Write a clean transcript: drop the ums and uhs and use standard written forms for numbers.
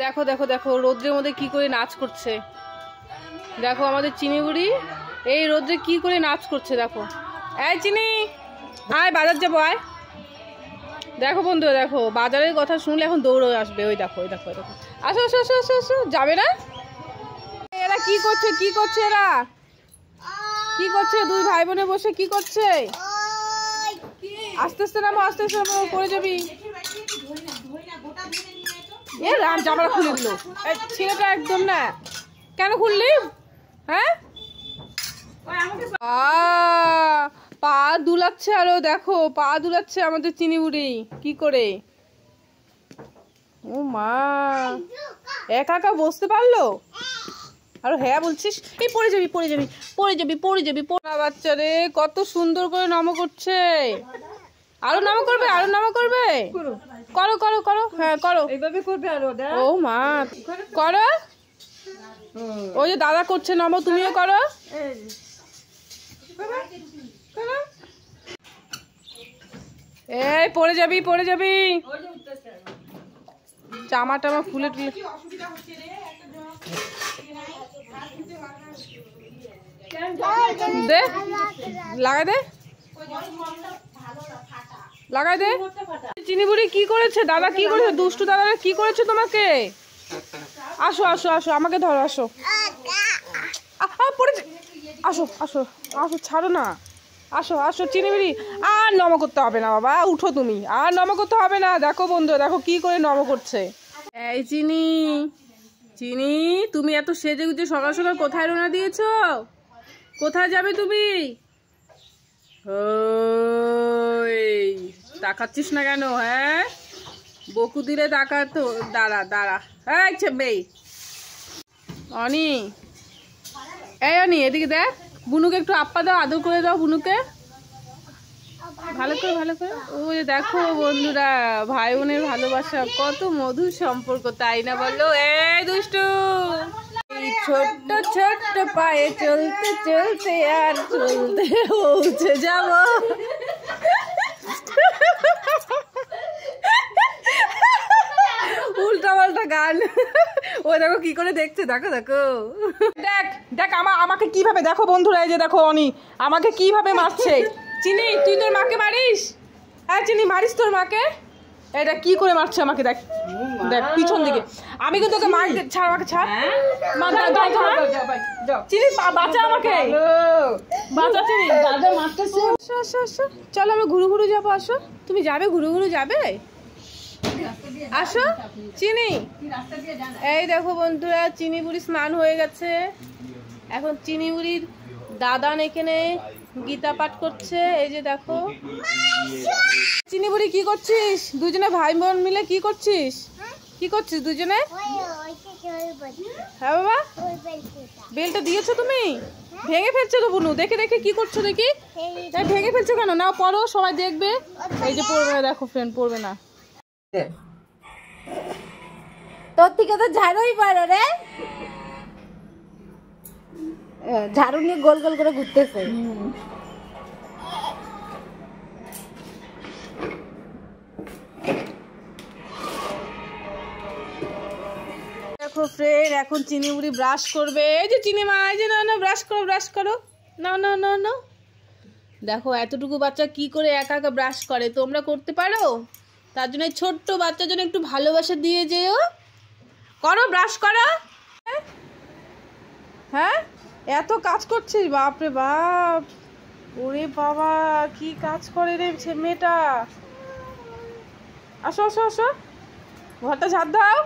দেখো দেখো দেখো রোদ্রের মধ্যে কি করে নাচ করছে। দেখো আমাদের চিনি বুড়ি এই রোদ্রে কি করে নাচ করছে। দেখো এই চিনি আয় বাজার যাবো আয়। দেখো বন্ধু দেখো বাজারের কথা শুনলে এখন দৌড়ে আসবে। ওই দেখো ওই দেখো দেখো আসো আসো আসো আসো আসো যাবে না। এরা কি করছে কি করছে এরা কি করছে? দুই ভাই বোনে বসে কি করছে? আস্তে আস্তে নামো আস্তে আস্তে নামো পড়ে যাবি। এ রাম জামাটা খুলে দিল ছেলেটা একদম না। কেন খুললি? হ্যাঁ পা দুলাচ্ছে আরো দেখো পা দুলাচ্ছে আমাদের চিনি বুড়ি কি করে। ও মা একা একা বসতে পারলো। আর হ্যাঁ বলছিস এই পড়ে যাবি পড়ে যাবি পড়ে যাবি পড়ে যাবি। বাচ্চা রে কত সুন্দর করে নম করছে। আরো নামা করবে আরো নামা করবে। করো করো করো হ্যাঁ করো এইভাবে করবে আরো। ও মা করো ওই যে দাদা করছে নমো তুমিও করো। এই পড়ে যাবি পড়ে যাবি। জামা টামা ফুলে টুলে দে লাগাই দে লাগাই দে। চিনি বুড়ি কি করেছে? দাদা কি করেছে? দুষ্টু দাদারা কি করেছে তোমাকে? আসো আসো আসো আমাকে ধরো আসো পড়েছে। আসো আসো আসো ছাড়ো না আসো আসো চিনি বুড়ি। আর নম করতে হবে না বাবা উঠো তুমি আর নম করতে হবে না। দেখো বন্ধু দেখো কি করে নম করছে। এই চিনি চিনি তুমি এত সেজে গুজে সকাল সকাল কোথায় রওনা দিয়েছো? কোথায় যাবে তুমি? তাকাচ্ছিস না কেন? হ্যাঁ বকু দিলে তাকা তো। দাঁড়া দাঁড়া এই ছেবে অনি এই অনি এদিকে দেখ বুনুকে একটু আপ্পা দাও আদর করে দাও বুনুকে ভালো করে ভালো করে। ওই দেখো বন্ধুরা ভাই বোনের ভালোবাসা কত মধুর সম্পর্ক তাই না বলো? এই দুষ্টু ছোট্ট ছোট্ট পায়ে চলতে চলতে আর চলতে পৌঁছে যাব। উল্টা পাল্টা গান। ও দেখো কি করে দেখছে দেখো দেখো। দেখ দেখ আমাকে কিভাবে দেখো বন্ধুরা এই যে দেখো অনি আমাকে কিভাবে মারছে। চিনি তুই তোর মাকে মারিস? হ্যাঁ চিনি মারিস তোর মাকে? এটা কি করে মারছে আমাকে দেখ দেখ পিছন দিকে। আমি কিন্তু তোকে মার ছাড় আমাকে ছাড় চিনি বাঁচা আমাকে বাঁচা চিনি। চলো আমরা ঘুরু ঘুরু যাবো। আসো তুমি যাবে ঘুরু ঘুরু যাবে আসো চিনি। এই দেখো বন্ধুরা চিনি বুড়ি স্নান হয়ে গেছে। এখন চিনি বুড়ির দাদান এখানে গীতা পাঠ করছে। এই যে দেখো চিনি বুড়ি কি করছিস? দুজনে ভাই বোন মিলে কি করছিস? কি করছিস দুজনে? হ্যাঁ বাবা বেলটা দিয়েছো তুমি? ভেঙে ফেলছো তো বুনু। দেখে দেখে কি করছো দেখি ভেঙে ফেলছো কেন? নাও পড়ো সবাই দেখবে। এই যে পড়বে না দেখো ফ্রেন্ড পড়বে না। তোর থেকে তো ঝাড়ুই পারো রে। ঝাড়ু নিয়ে গোল গোল করে ঘুরতেছে। দেখো ফ্রেন্ড এখন চিনি বুড়ি ব্রাশ করবে। এই যে চিনি মা এই যে না না ব্রাশ করো ব্রাশ করো না না না না। দেখো এতটুকু বাচ্চা কি করে একা একা ব্রাশ করে তোমরা করতে পারো? তার জন্য ছোট্ট বাচ্চার জন্য একটু ভালোবাসা দিয়ে যেও। করো ব্রাশ করো। হ্যাঁ এত কাজ করছিস বাপরে বাপ। ওরে বাবা কি কাজ করে রে মেয়েটা। আসো আসো আসো ঘরটা ঝাড় দাও।